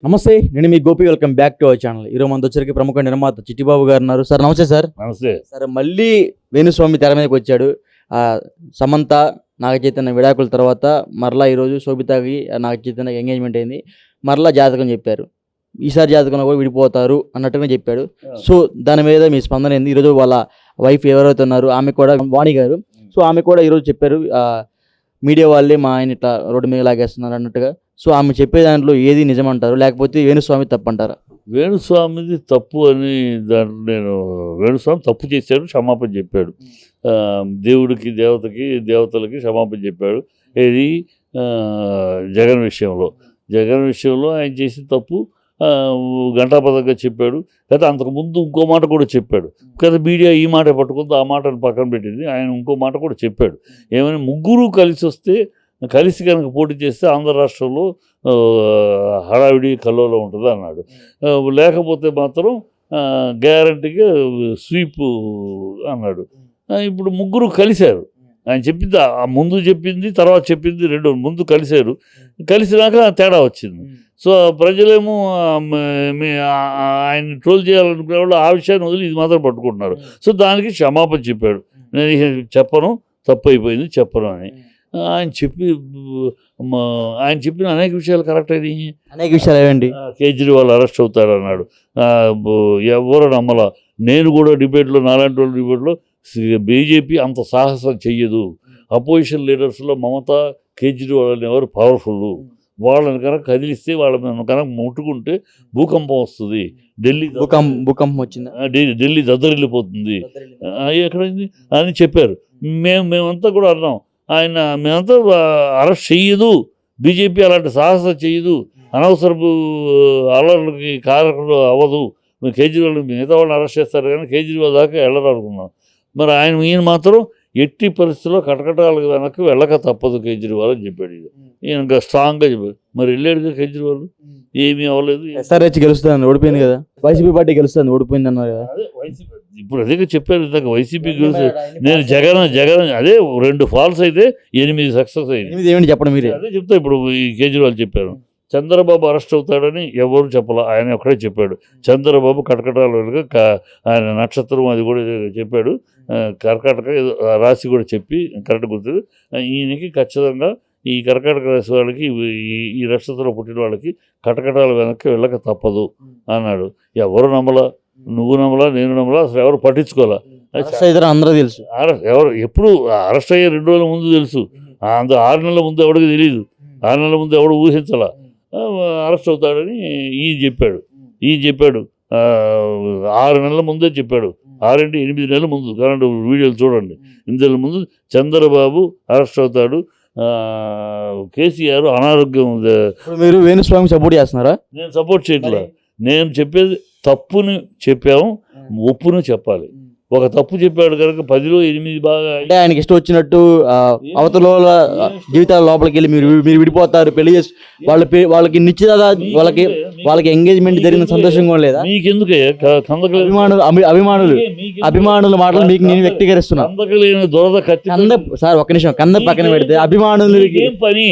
నమస్తే, నేను మీ Gopi. Welcome back to our channel. ఈరోజు మన వచ్చరికి ప్రముఖ నిర్మాత చిట్టిబాబు గారు ఉన్నారు. సార్ నమస్తే. సార్ నమస్తే సార్, మళ్ళీ వేణుస్వామి తెర మీదకి వచ్చాడు. సమంత నాగ చైతన్య విడాకుల తర్వాత మరలా ఈరోజు శోభితకి నాగ చైతన్య ఎంగేజ్మెంట్ అయింది. మరలా జాతకం చెప్పారు. ఈసారి జాతకంలో కూడా విడిపోతారు అన్నట్టుగా చెప్పాడు. సో దాని మీద మీ స్పందన ఏంది? ఈరోజు వాళ్ళ వైఫ్ ఎవరైతే ఉన్నారు ఆమె కూడా వాణి గారు. సో ఆమె కూడా ఈరోజు చెప్పారు, మీడియా వాళ్ళే మా ఆయన ఇట్లా రోడ్డు మీద లాగేస్తున్నారు అన్నట్టుగా. సో ఆమె చెప్పే దాంట్లో ఏది నిజమంటారు, లేకపోతే వేణుస్వామి తప్పంటారా? వేణుస్వామిది తప్పు అని దాంట్లో నేను వేణుస్వామి తప్పు చేశాడు, క్షమాపణ చెప్పాడు. దేవుడికి దేవతలకి క్షమాపణ చెప్పాడు. ఏది జగన్ విషయంలో ఆయన చేసిన తప్పు ఘంటాపథంగా చెప్పాడు. కదా అంతకుముందు ఇంకో మాట కూడా చెప్పాడు కదా. మీడియా ఈ మాట పట్టుకుంది, ఆ మాటను పక్కన పెట్టింది. ఆయన ఇంకో మాట కూడా చెప్పాడు. ఏమైనా ముగ్గురు కలిసి కనుక పోటీ చేస్తే ఆంధ్ర రాష్ట్రంలో హడావిడి కల్లోలో ఉంటుంది అన్నాడు. లేకపోతే మాత్రం గ్యారంటీగా స్వీప్ అన్నాడు. ఇప్పుడు ముగ్గురు కలిశారు. ఆయన చెప్పింది ముందు చెప్పింది, తర్వాత చెప్పింది రెండు ముందు కలిసినాక తేడా వచ్చింది. సో ప్రజలేమో ఆయన ట్రోల్ చేయాలనుకునే వాళ్ళు ఆ విషయాన్ని వదిలి ఇది మాత్రం పట్టుకుంటున్నారు. సో దానికి క్షమాపణ చెప్పాడు. నేను చెప్పను, తప్పు అయిపోయింది, చెప్పను అని ఆయన చెప్పిన అనేక విషయాలు కరెక్ట్ అయింది. అనేక విషయాలు ఏమండి? కేజ్రీవాల్ అరెస్ట్ అవుతాడు అన్నాడు. ఎవరు నమ్మలా. నేను కూడా డిబేట్లో, నాలాంటి వాళ్ళ డిబేట్లో బీజేపీ అంత సాహసం చెయ్యదు. అపోజిషన్ లీడర్స్లో మమతా, కేజ్రీవాల్ అనేవారు పవర్ఫుల్. వాళ్ళని కనుక కదిలిస్తే, వాళ్ళ కనుక ముట్టుకుంటే భూకంపం వస్తుంది. భూకంపం వచ్చింది, ఢిల్లీ దద్దరిల్లిపోతుంది. ఎక్కడైంది అని చెప్పారు. మేమంతా కూడా అన్నాం, మేమంతా అరెస్ట్ చెయ్యదు, బీజేపీ అలాంటి సాహసం చెయ్యదు, అనవసరపు అల్లర్లకి కారకులు అవ్వదు. కేజ్రీవాల్ మిగతా వాళ్ళని అరెస్ట్ చేస్తారు కానీ కేజ్రీవాల్ దాకా వెళ్ళరు అనుకున్నాం. మరి ఈయన మాత్రం ఎట్టి పరిస్థితుల్లో కటకటాలకు వెనక్కి వెళ్ళక తప్పదు కేజ్రీవాల్ అని చెప్పాడు. ఈయన స్ట్రాంగ్గా చెప్పాడు. మరి వెళ్ళాడుగా కేజ్రీవాల్, ఏమీ అవ్వలేదు. ఎస్ఆర్హెచ్ గెలుస్తుంది, ఓడిపోయింది కదా. వైసీపీ పార్టీ గెలుస్తుంది, ఓడిపోయింది అన్నారు కదా. ఇప్పుడు అదే చెప్పారు ఇందాక, వైసీపీ గెలుస్తుంది. నేను జగన్ అదే 2 ఫాల్స్ అయితే 8 సక్సెస్ అయింది. ఏమిటి చెప్పండి మీరే. అదే చెప్తా. ఇప్పుడు ఈ కేజ్రీవాల్ చెప్పారు చంద్రబాబు అరెస్ట్ అవుతాడని ఎవరు చెప్పాల, ఆయన ఒక్కడే చెప్పాడు. చంద్రబాబు కటకటాల వెనుక ఆయన నక్షత్రం అది కూడా చెప్పాడు. కర్కాటక రాశి కూడా చెప్పి కరెక్ట్ గుర్తుంది. ఈయనకి ఖచ్చితంగా ఈ కర్కాటక రాశి వాళ్ళకి, ఈ నక్షత్రంలో పుట్టిన వాళ్ళకి కటకటాల వెనక్కి వెళ్ళక తప్పదు అన్నాడు. ఎవరు నమ్మలా, నువ్వు నమ్మలా, నేను నమ్మలా, అసలు ఎవరు పట్టించుకోవాలా. అందరూ తెలుసు. ఎవరు ఎప్పుడు అరెస్ట్ అయ్యే 2 రోజుల ముందు తెలుసు. 6 నెలల ముందు ఎవరికి తెలియదు. 6 నెలల ముందు ఎవడు ఊహించాలా అరెస్ట్ అవుతాడని ఈయన చెప్పాడు. 6 నెలల ముందే చెప్పాడు. 6-8 నెలల ముందు. కాబట్టి వీడియోలు చూడండి. 8 నెలల ముందు చంద్రబాబు అరెస్ట్ అవుతాడు. కేసీఆర్ అనారోగ్యం. మీరు వేణుస్వామి సపోర్ట్ చేస్తున్నారా? నేను సపోర్ట్ చేయట్లా. నేను చెప్పేది తప్పుని చెప్పాము, ఒప్పును చెప్పాలి. ఒక తప్పు చెప్పాడు కనుక 10లో 8 బాగా అంటే ఆయనకి ఇష్టం వచ్చినట్టు అవతల జీవితాల లోపలికి వెళ్ళి మీరు విడిపోతారు, పెళ్లి చేసి వాళ్ళకి నిశ్చిత, వాళ్ళకి ఎంగేజ్మెంట్ జరిగిన సంతోషంగా లేదా? మీకెందుకే అభిమానుల మాటలు మీకు నేను వ్యక్తీకరిస్తున్నా. సార్ ఒక్క నిమిషం, కంద పక్కన పెడితే అభిమానులు ఏం పని?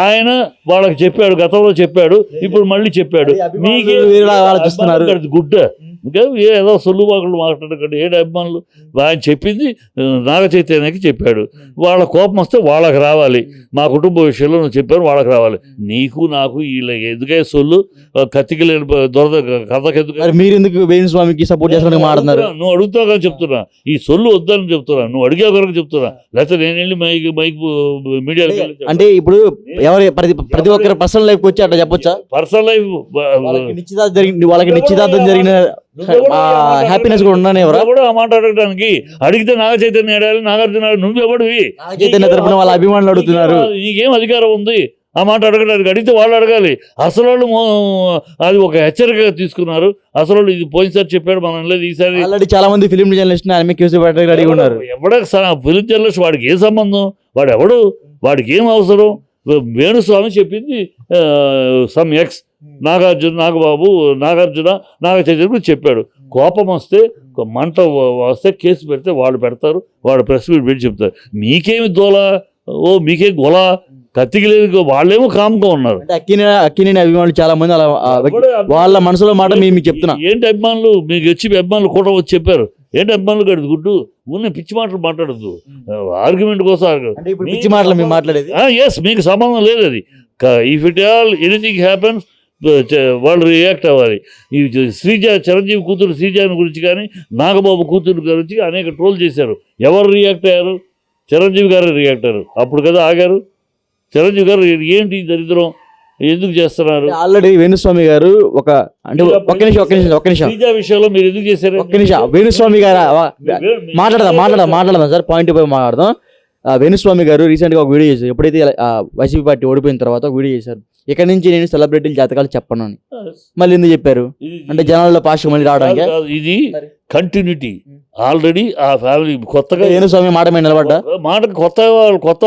ఆయన వాళ్ళకి చెప్పాడు, గతంలో చెప్పాడు, ఇప్పుడు మళ్ళీ చెప్పాడు. మీకే గుడ్డ ఇంకా ఏదో సొల్లుబాకులు మాట్లాడకండి. ఏడు అభిమానులు. ఆయన చెప్పింది నాగ చైతన్యకి చెప్పాడు. వాళ్ళ కోపం వస్తే వాళ్ళకి రావాలి. మా కుటుంబ విషయంలో నువ్వు చెప్పాను, వాళ్ళకి రావాలి. నీకు నాకు వీళ్ళ ఎందుకే సొల్లు, కత్తికి లేని దొరద కథకి ఎందుకు? మీరు ఎందుకు వేణుస్వామికి సపోర్ట్ చేస్తాను మాట్లాడుతున్నారు? నువ్వు అడుగుతావు కానీ చెప్తున్నా, ఈ సొల్లు వద్దని చెప్తున్నా. నువ్వు అడిగే వరకు చెప్తున్నా, లేకపోతే నేను వెళ్ళి మైక్ మీడియా అంటే ఇప్పుడు ఎవరు ప్రతి ఒక్కరి పర్సనల్ లైఫ్ వచ్చి అట్లా చెప్పొచ్చా? పర్సనల్ లైఫ్ వాళ్ళకి నిశ్చితార్థం జరిగిన హ్యాపీనెస్ కూడా ఉన్నాను. ఎవరు ఆ మాట అడగడానికి అడిగితే నాగ చైతన్య అడగాలి, నాగార్జున నువ్వెవడివి? చైతన్య తరపున వాళ్ళ అభిమానులు అడుగుతున్నారు. నీకేం అధికారం ఉంది ఆ మాట అడగడానికి? అడిగితే వాళ్ళు అడగాలి. అసలు వాళ్ళు అది ఒక హెచ్చరికగా తీసుకున్నారు. అసలు వాళ్ళు ఇది పోయినసారి చెప్పాడు, మనం లేదు ఈసారి. ఆల్రెడీ చాలా మంది ఫిలిం జర్నలిస్ట్ అడిగి ఉన్నారు. ఎవడ ఫిలిం జర్నలిస్ట్ వాడికి ఏ సంబంధం? వాడు ఎవడు? వాడికి ఏం అవసరం? వేణుస్వామి చెప్పింది సమ్ ఎక్స్ నాగార్జున నాగ చైతన్య చెప్పాడు. కోపం వస్తే, మంట వస్తే కేసు పెడితే వాళ్ళు పెడతారు, వాడు ప్రెస్ మీట్ పెట్టి చెప్తారు. మీకేమి దోల, మీకే గొల, కత్తికి లేదు, వాళ్ళేమో కామ్గా ఉన్నారు. అంటే అక్కినేని అభిమానులు చాలా మంది అలా వాళ్ళ మనసులో మాట మీకు చెప్తున్నా. ఏంటి అభిమానులు మీకు వచ్చి అభిమానులు కూడా వచ్చి చెప్పారు, ఏంటి అభిమానులు గడుదు గుడ్డు ఉన్న పిచ్చి మాటలు మాట్లాడద్దు, ఆర్గ్యుమెంట్ కోసం అంటే ఇప్పుడు పిచ్చి మాటలు మేము మాట్లాడేది. ఎస్, మీకు సంబంధం లేదు అది. If it all anything happens వాళ్ళు రియాక్ట్ అవ్వాలి. ఈ చిరంజీవి కూతురు శ్రీజాని గురించి కానీ నాగబాబు కూతురు గురించి అనేక ట్రోల్ చేశారు. ఎవరు రియాక్ట్ అయ్యారు? చిరంజీవి గారు రియాక్ట్ అయ్యారు. అప్పుడు కదా ఆగారు. చిరంజీవి గారు ఏంటి దరిద్రం ఎందుకు చేస్తున్నారు? ఆల్రెడీ వేణుస్వామి గారు అంటే ఒక్క నిమిషం శ్రీజా విషయంలో మీరు ఎందుకు చేశారు? ఒక్క నిమిషం వేణుస్వామి గారు మాట్లాడదాం సార్, పాయింట్ పోయి మాట్లాడదాం. వేణుస్వామి గారు రీసెంట్గా ఒక వీడియో చేశారు. ఎప్పుడైతే వైసీపీ పార్టీ ఓడిపోయిన తర్వాత ఒక వీడియో చేశారు, ఇక్కడ నుంచి నేను సెలబ్రిటీల జాతకాలు చెప్పను అని. మళ్ళీ ఎందుకు చెప్పారు? అంటే జనాల్లో పాష మళ్ళీ రావడానికి. ఇది కంటిన్యూటీ. ఆల్రెడీ ఆ ఫ్యామిలీ కొత్తగా వేణుస్వామి మాట మీద నిలబడ్డా మాట కొత్త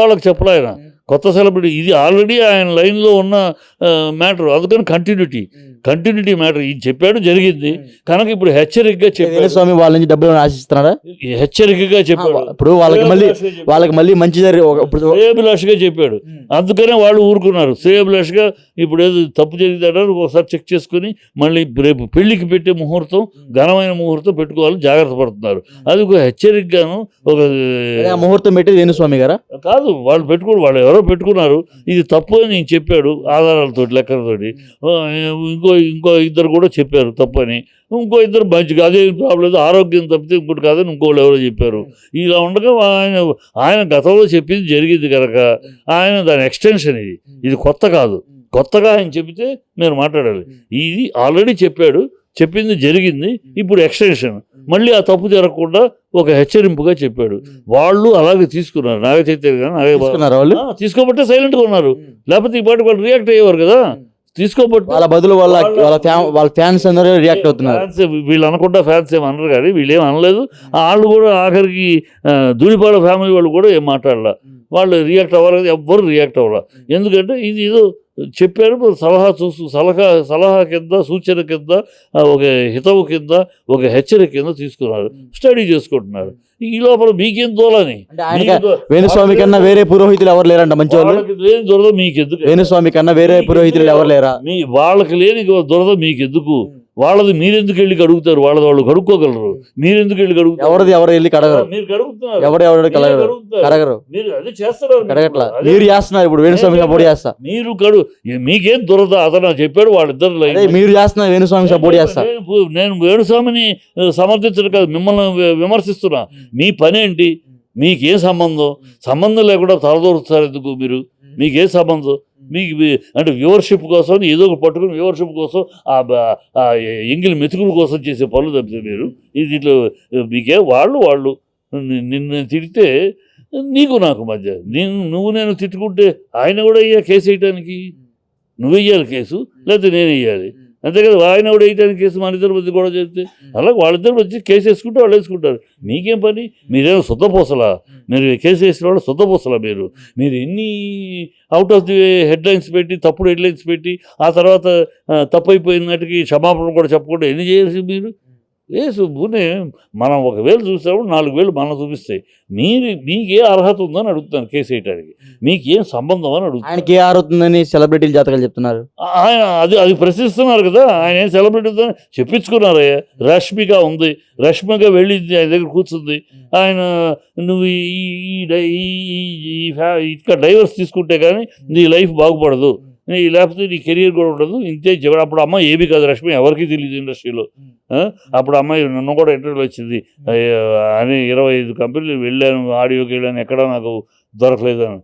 వాళ్ళకి చెప్పలే ఆయన, కొత్త సెలబ్రిటీ. ఇది ఆల్రెడీ ఆయన లైన్లో ఉన్న మ్యాటర్, అందుకని కంటిన్యూటీ మ్యాటర్. ఇది చెప్పాడు, జరిగింది కనుక ఇప్పుడు హెచ్చరికగా చెప్పాడు. వేణుస్వామి వాళ్ళ నుంచి డబ్బులు ఆశిస్తున్నాడా? హెచ్చరికగా చెప్పాడు. ఇప్పుడు వాళ్ళకి మళ్ళీ మంచి శ్రేయభిలాషగా చెప్పాడు, అందుకనే వాళ్ళు ఊరుకున్నారు. శ్రేయభిలాషగా ఇప్పుడు ఏదో తప్పు జరిగిందంటారు, ఒకసారి చెక్ చేసుకుని మళ్ళీ రేపు పెళ్లికి పెట్టే ముహూర్తం, ఘనమైన ముహూర్తం పెట్టుకోవాలని జాగ్రత్త పడుతున్నారు. అది ఒక హెచ్చరికగాను. ఒక ముహూర్తం పెట్టి వేణుస్వామి గారా కాదు, వాళ్ళు ఎవరో పెట్టుకున్నారు. ఇది తప్పు అని నేను చెప్పాడు ఆధారాలతో, లెక్కలతోటి. ఇంకో ఇద్దరు కూడా చెప్పారు తప్పని, ఇంకో ఇద్దరు మంచిగా అదే ప్రాబ్లం లేదు, ఆరోగ్యం తప్పితే ఇంకోటి కాదని ఇంకోళ్ళు ఎవరో చెప్పారు. ఇలా ఉండగా ఆయన గతంలో చెప్పింది జరిగింది కనుక ఆయన దాని ఎక్స్టెన్షన్. ఇది కొత్త కాదు. కొత్తగా ఆయన చెబితే మీరు మాట్లాడాలి. ఇది ఆల్రెడీ చెప్పాడు, చెప్పింది జరిగింది, ఇప్పుడు ఎక్స్టెన్షన్. మళ్ళీ ఆ తప్పు జరగకుండా ఒక హెచ్చరింపుగా చెప్పాడు. వాళ్ళు అలాగే తీసుకున్నారు. నాగ చైతన్య వాళ్ళు తీసుకోబట్టే సైలెంట్గా ఉన్నారు. లేకపోతే ఈ పాటి వాళ్ళు రియాక్ట్ అయ్యేవారు కదా. తీసుకోబట్టి వాళ్ళ బదులు వాళ్ళ ఫ్యాన్స్ అందరూ రియాక్ట్ అవుతున్నారు. వీళ్ళు అనుకుంటా ఫ్యాన్స్ ఏమి అనరు, కానీ వీళ్ళు ఏం అనలేదు. వాళ్ళు కూడా ఆఖరికి ధూళిపాల ఫ్యామిలీ వాళ్ళు కూడా ఏం మాట్లాడాల. వాళ్ళు రియాక్ట్ అవ్వాలి కదా, ఎవ్వరు రియాక్ట్ అవ్వాలి. ఎందుకంటే ఇది ఏదో చెప్పారు, సలహా కింద, సూచన కింద, ఒక హితవు కింద, ఒక హెచ్చరిక కింద తీసుకున్నారు, స్టడీ చేసుకుంటున్నారు. ఈ లోపల మీకేం దోలని? వేణుస్వామి కన్నా వేరే పురోహితులు ఎవరు లేరంట మంచి వాళ్ళు? లేని దొరద మీకెందుకు? వేణుస్వామి కన్నా వేరే పురోహితులు ఎవరు లేరా? వాళ్ళకి లేని దొరద మీకెందుకు? వాళ్ళది మీరెందుకు వెళ్ళి కడుగుతారు? వాళ్ళు కడుక్కోగలరు, మీరెందుకు వెళ్ళి కడుగుతారు? ఎవరు వెళ్ళి కడగరు, మీరు కడుగుతున్నారు, ఎవరు కడగరు, మీరు అదే చేస్తారు, కడగట్లా. మీరు చేస్తున్నారు, ఇప్పుడు వేణుస్వామి సపోర్ట్ చేస్తా. మీరు మీకేం దొరద? అతను చెప్పాడు, వాళ్ళిద్దరు మీరు చేస్తున్నారు, వేణుస్వామి సపోర్ట్ చేస్తా. నేను వేణుస్వామిని సమర్థించడం కాదు, మిమ్మల్ని విమర్శిస్తున్నా. మీ పని ఏంటి? మీకేం సంబంధం లేకుండా తలదొరుకుతారు ఎందుకు మీరు? మీకేం సంబంధం? మీకు అంటే వ్యూవర్షిప్ కోసం ఏదో ఒక పట్టుకుని వ్యూవర్షిప్ కోసం ఆ ఎంగిలి మెతుకుల కోసం చేసే పనులు తప్పితే మీరు దీంట్లో మీకే వాళ్ళు నిన్ను తిడితే నీకు నాకు మధ్య నేను తిట్టుకుంటే ఆయన కూడా అయ్యా కేసు వేయటానికి నువ్వు వెయ్యాలి కేసు, లేకపోతే నేను వెయ్యాలి, అంతే కదా. ఆయన కూడా వేయటానికి కేసు మన ఇద్దరు మధ్య కూడా చెప్తే అలా వాళ్ళిద్దరు వచ్చి కేసు వేసుకుంటే వాళ్ళు వేసుకుంటారు. మీకేం పని? మీరేమో శుద్ధపోసలా? మీరు కేసు వేసిన వాళ్ళు శుద్ధపోసలా? మీరు ఎన్ని అవుట్ ఆఫ్ ది హెడ్లైన్స్ పెట్టి, తప్పుడు హెడ్లైన్స్ పెట్టి, ఆ తర్వాత తప్పైపోయినట్టుకి క్షమాపణ కూడా చెప్పకుండా ఎన్ని చేయాల్సి మీరు? ఊనే మనం 1,000 చూసినప్పుడు 4,000 మనం చూపిస్తాయి. మీకే అర్హత ఉందని అడుగుతాను కేసు వేయటానికి, మీకేం సంబంధం అని అడుగుతాను. ఆయనకి ఏ అర్హత ఉందని సెలబ్రిటీలు జాతకాలు చెప్తున్నారు. ఆయన అది ప్రశ్నిస్తున్నారు కదా. ఆయన ఏం సెలబ్రిటీ చెప్పించుకున్నారయ్యా. రష్మిక ఉంది, రష్మిక వెళ్ళింది, ఆయన దగ్గర కూర్చుంది. ఆయన నువ్వు ఇక్కడ డైవర్స్ తీసుకుంటే కానీ నీ లైఫ్ బాగుపడదు, లేకపోతే నీ కెరీర్ కూడా ఉండదు, ఇంతే చెప్పాడు. అప్పుడు అమ్మాయి ఏమీ కాదు, రష్మి ఎవరికి తెలియదు ఇండస్ట్రీలో. అప్పుడు అమ్మాయి నన్ను కూడా ఇంటర్వ్యూ వచ్చింది అని 25 కంపెనీలు వెళ్ళాను, ఆడియోకి వెళ్ళాను, ఎక్కడా నాకు దొరకలేదు అని.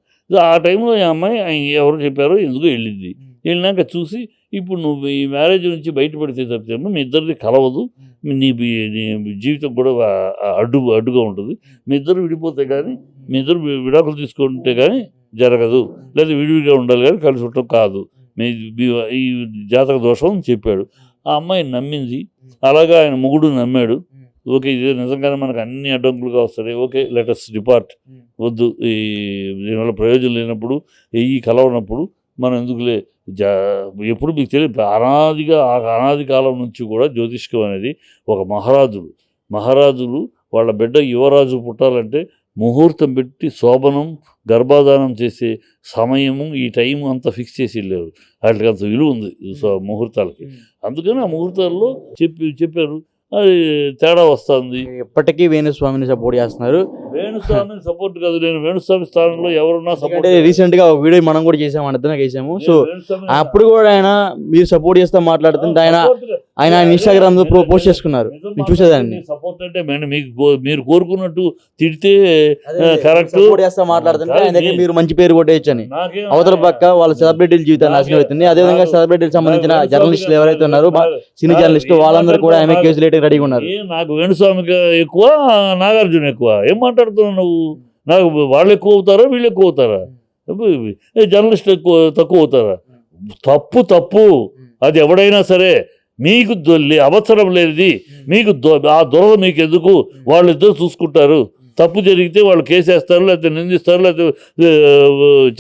ఆ టైంలో ఈ అమ్మాయి ఎవరు చెప్పారో ఎందుకు వెళ్ళింది. వెళ్ళినాక చూసి ఇప్పుడు నువ్వు ఈ మ్యారేజ్ నుంచి బయటపడితే తప్పితే మీ ఇద్దరిది కలవదు, నీ జీవితం కూడా అడ్డుగా ఉంటుంది. మీ ఇద్దరు విడిపోతే కానీ, మీ ఇద్దరు విడాకులు తీసుకుంటే కానీ జరగదు, లేదా విడివిడిగా ఉండాలి కానీ కలిసి ఉండటం కాదు, ఈ జాతక దోషం అని చెప్పాడు. ఆ అమ్మాయి నమ్మింది, అలాగా ఆయన మొగుడు నమ్మాడు. ఓకే, ఇది నిజంగానే మనకు అన్ని అడ్డంకులుగా వస్తాయి, ఓకే లెటస్ డిపార్ట్, వద్దు, దీనివల్ల ప్రయోజనం లేనప్పుడు, కలవనప్పుడు మనం ఎందుకులే. ఎప్పుడు మీకు తెలియదు, అనాది కాలం నుంచి కూడా జ్యోతిష్కం అనేది ఒక మహారాజులు వాళ్ళ బిడ్డ యువరాజు పుట్టాలంటే ముహూర్తం పెట్టి శోభనం గర్భాధానం చేసే సమయము ఈ టైం అంతా ఫిక్స్ చేసి వెళ్ళారు. వాటికి అంత విలువ ఉంది ముహూర్తాలకి. అందుకని ఆ ముహూర్తాల్లో చెప్పారు. అది తేడా వస్తుంది. ఎప్పటికీ వేణుస్వామిని సపోర్ట్ చేస్తున్నారు. వేణుస్వామిని సపోర్ట్ కాదు, నేను వేణుస్వామి స్థానంలో ఎవరున్నా సపోర్ట్. అంటే రీసెంట్ గా ఒక వీడియో మనం కూడా చేసాము, అన్నదానికి చేసాము. సో అప్పుడు కూడా ఆయన మీరు సపోర్ట్ చేస్తా మాట్లాడుతుంటే ఆయన ఇన్స్టాగ్రామ్ లో పోస్ట్ చేసుకున్నారు. నేను చూసేదాన్ని. సపోర్ట్ అంటే మీరు కోరుకున్నట్టు తిడితే కరెక్ట్ సపోర్ట్ చేస్తా మాట్లాడుతుంటే ఆయన దగ్గర మీరు మంచి పేరు కొట్టేయచ్చు అని. అవతల పక్క వాళ్ళ సెలబ్రిటీల జీవితాలు నాశనం అవుతుంది. అదేవిధంగా సెలబ్రిటీలకు సంబంధించిన జర్నలిస్టులు ఎవరైతే ఉన్నారో సినీ జర్నలిస్టు వాళ్ళందరూ కూడా ఆమె కేసులు వేయడానికి రెడీగా ఉన్నారు. నాకు వేణుస్వామికి ఎక్కువ, నాగార్జున ఎక్కువ. ఏం మాట్లాడుతున్నావు నువ్వు? నాకు వాళ్ళు ఎక్కువ అవుతారా వీళ్ళు ఎక్కువ అవుతారా? జర్నలిస్ట్ ఎక్కువ తక్కువ అవుతారా? తప్పు. అది ఎవడైనా సరే మీకు అవసరం లేనిది మీకు ఆ దురద మీకు ఎందుకు? వాళ్ళిద్దరు చూసుకుంటారు. తప్పు జరిగితే వాళ్ళు కేసేస్తారు, లేకపోతే నిందిస్తారు, లేకపోతే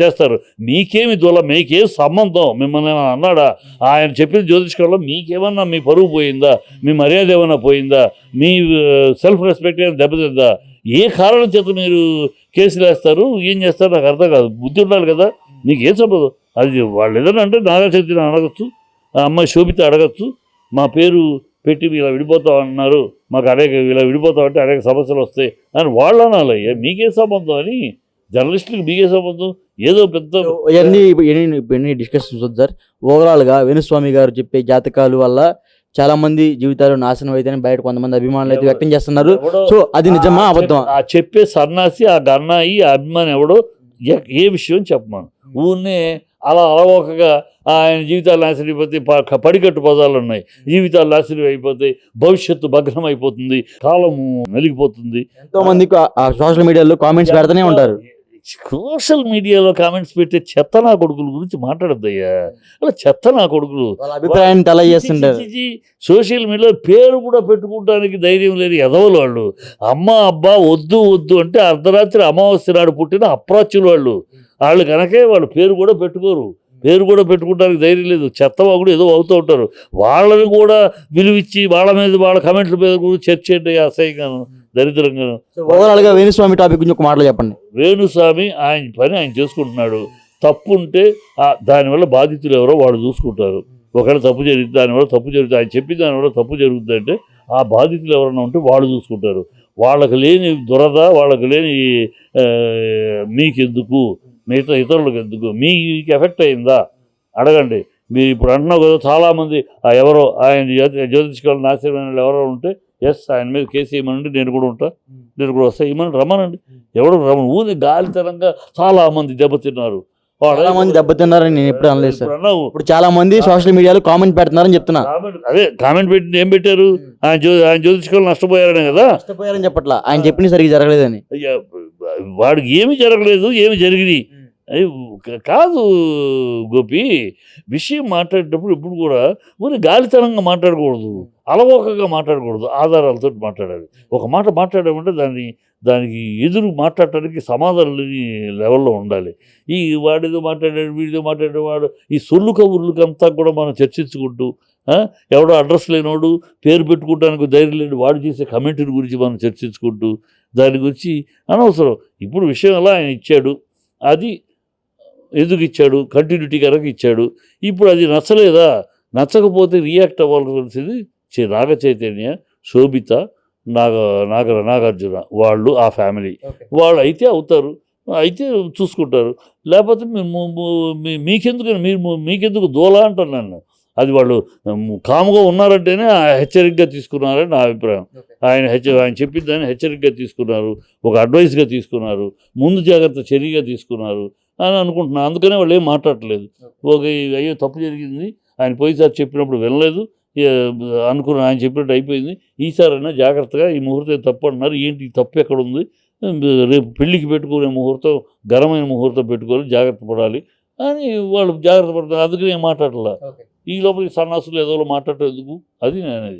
చేస్తారు. మీకేమి మీకేం సంబంధం? మిమ్మల్ని ఏమైనా అన్నాడా? ఆయన చెప్పిన జ్యోతిష్కంలో మీకేమన్నా మీ పరువు పోయిందా? మీ మర్యాద ఏమన్నా పోయిందా? మీ సెల్ఫ్ రెస్పెక్ట్ ఏమైనా దెబ్బతిందా? ఏ కారణం చేత మీరు కేసులు వేస్తారు? ఏం చేస్తారు? నాకు అర్థం కాదు. బుద్ధి ఉండాలి కదా. మీకు ఏం సంబంధం? అది వాళ్ళు ఏదైనా అంటే నాగశక్తిని అడగచ్చు, ఆ అమ్మాయి శోభిత అడగచ్చు. మా పేరు పెట్టి ఇలా విడిపోతాం అన్నారు, మాకు ఇలా విడిపోతామంటే అనేక సమస్యలు వస్తాయి అని వాళ్ళు అనాలి. మీకే సంబంధం అని. జర్నలిస్టులకు మీకే సంబంధం? ఏదో పెద్ద ఇవన్నీ డిస్కషన్స్ వద్దు సార్. ఓవరాల్గా వేణుస్వామి గారు చెప్పే జాతకాలు వల్ల చాలా మంది జీవితాలు నాశనం అయితే బయట కొంతమంది అభిమానులు అయితే వ్యక్తం చేస్తున్నారు. సో అది నిజమా అబద్ధమా? ఆ చెప్పే సన్నాసి, ఆ గన్నాయి, ఆ అభిమాని ఎవడో ఏ విషయం చెప్పమాను. ఊరినే అలవోకగా ఆయన జీవితాలు నాశనం అయిపోతాయి. పడికట్టు పదాలు ఉన్నాయి. జీవితాలు నాశనం అయిపోతాయి, భవిష్యత్తు భగ్నం అయిపోతుంది, కాలము నలిగిపోతుంది. ఎంతో మంది సోషల్ మీడియాలో కామెంట్స్ పెడుతూనే ఉంటారు. సోషల్ మీడియాలో కామెంట్స్ పెట్టే చెత్త నా కొడుకుల గురించి మాట్లాడద్దయ్యా. అలా చెత్త నా కొడుకులు అభిప్రాయాన్ని తెలియజేస్తుంటారు. సోషల్ మీడియాలో పేరు కూడా పెట్టుకోవడానికి ధైర్యం లేని ఎదవలు వాళ్ళు. అమ్మ అబ్బా వద్దు అంటే అర్ధరాత్రి అమావాస్య నాడు పుట్టిన అప్రాచ్యులు వాళ్ళు కనుకే వాళ్ళు పేరు కూడా పెట్టుకోరు. పేరు కూడా పెట్టుకోవడానికి ధైర్యం లేదు. చెత్తవాగుడు ఏదో అవుతూ ఉంటారు. వాళ్ళని కూడా విలువిచ్చి వాళ్ళ మీద వాళ్ళ కమెంట్ల మీద కూడా చర్చ ఏంటి అసహ్యంగాను, దరిద్రంగాను. ఓవరాల్గా వేణుస్వామి టాపిక్ గురించి ఒక మాటలో చెప్పండి. వేణుస్వామి ఆయన పని ఆయన చేసుకుంటున్నాడు. తప్పు ఉంటే దానివల్ల బాధితులు ఎవరో వాళ్ళు చూసుకుంటారు. ఒకవేళ తప్పు జరిగింది, దానివల్ల తప్పు జరుగుతుంది, ఆయన చెప్పి దానివల్ల తప్పు జరుగుతుంది అంటే ఆ బాధితులు ఎవరైనా ఉంటే వాళ్ళు చూసుకుంటారు. వాళ్ళకి లేని దురద, వాళ్ళకి లేని మీకెందుకు, మిగతా ఇతరులకు ఎందుకు, మీకు ఎఫెక్ట్ అయిందా అడగండి. మీరు ఇప్పుడు అంటున్నావు కదా చాలామంది ఎవరో ఆయన జ్యోతిష్కాలు నాశనమైన ఎవరో ఉంటే ఆయన మీద కేసు ఇవ్వమనండి, నేను కూడా వస్తా, ఇవ్వమని రమ్మనండి. ఎవరు రమ్మని. ఊరి గాలితనంగా చాలామంది దెబ్బతిన్నారు. దెబ్బతిన్నారని నేను ఎప్పుడు అనలేదు సార్. ఇప్పుడు చాలా మంది సోషల్ మీడియాలో కామెంట్ పెడుతున్నారని చెప్తున్నా. అదే కామెంట్ పెట్టి ఏం పెట్టారు? ఆయన జ్యోతిష్కాలు నష్టపోయారనే కదా. నష్టపోయారని చెప్పట్లా, ఆయన చెప్పిన సరిగ్గా జరగలేదని. వాడికి ఏమి జరగలేదు, ఏమి జరిగింది కాదు గోపి. విషయం మాట్లాడేటప్పుడు ఇప్పుడు కూడా ఊరి గాలితనంగా మాట్లాడకూడదు, అలవోకగా మాట్లాడకూడదు, ఆధారాలతో మాట్లాడాలి. ఒక మాట మాట్లాడామంటే దానికి ఎదురు మాట్లాడటానికి సమాధానం లేని లెవెల్లో ఉండాలి. ఈ వాడిదో మాట్లాడాడు, వీడిదో మాట్లాడాడు, వాడు ఈ సొల్లు కబుర్లకంతా కూడా మనం చర్చించుకుంటూ, ఎవడో అడ్రస్ లేనివాడు, పేరు పెట్టుకోవడానికి ధైర్యం లేని వాడు చేసే కమెంట్ల గురించి మనం చర్చించుకుంటూ దాని గురించి అనవసరం. ఇప్పుడు విషయం అలా ఆయన ఇచ్చాడు, అది ఎందుకు ఇచ్చాడు? కంటిన్యూటీ కనుక ఇచ్చాడు. ఇప్పుడు అది నచ్చలేదా? నచ్చకపోతే రియాక్ట్ అవ్వాల్సింది నాగ చైతన్య, శోభిత, నాగార్జున వాళ్ళు, ఆ ఫ్యామిలీ వాళ్ళు అయితే అవుతారు, అయితే చూసుకుంటారు. లేకపోతే మీకెందుకు దూల అంటున్నాను. అది వాళ్ళు కాముగా ఉన్నారంటేనే హెచ్చరికగా తీసుకున్నారని నా అభిప్రాయం. ఆయన చెప్పిందని హెచ్చరికగా తీసుకున్నారు, ఒక అడ్వైస్గా తీసుకున్నారు, ముందు జాగ్రత్త చర్యగా తీసుకున్నారు అని అనుకుంటున్నాను. అందుకనే వాళ్ళు ఏం మాట్లాడట్లేదు. అయ్యో తప్పు జరిగింది, ఆయన పోయిసారి చెప్పినప్పుడు వినలేదు అనుకున్నాను, ఆయన చెప్పినట్టు అయిపోయింది, ఈసారైనా జాగ్రత్తగా ఈ ముహూర్తం తప్పు అంటున్నారు, ఏంటి తప్పు ఎక్కడ ఉంది, రేపు పెళ్ళికి పెట్టుకునే ముహూర్తం ఘనమైన ముహూర్తం పెట్టుకోవాలి, జాగ్రత్త పడాలి అని వాళ్ళు జాగ్రత్త పడతారు. అందుకని ఏం మాట్లాడలే. ఈ లోపల సన్నాసులు ఏదో మాట్లాడటం ఎందుకు? అది నేను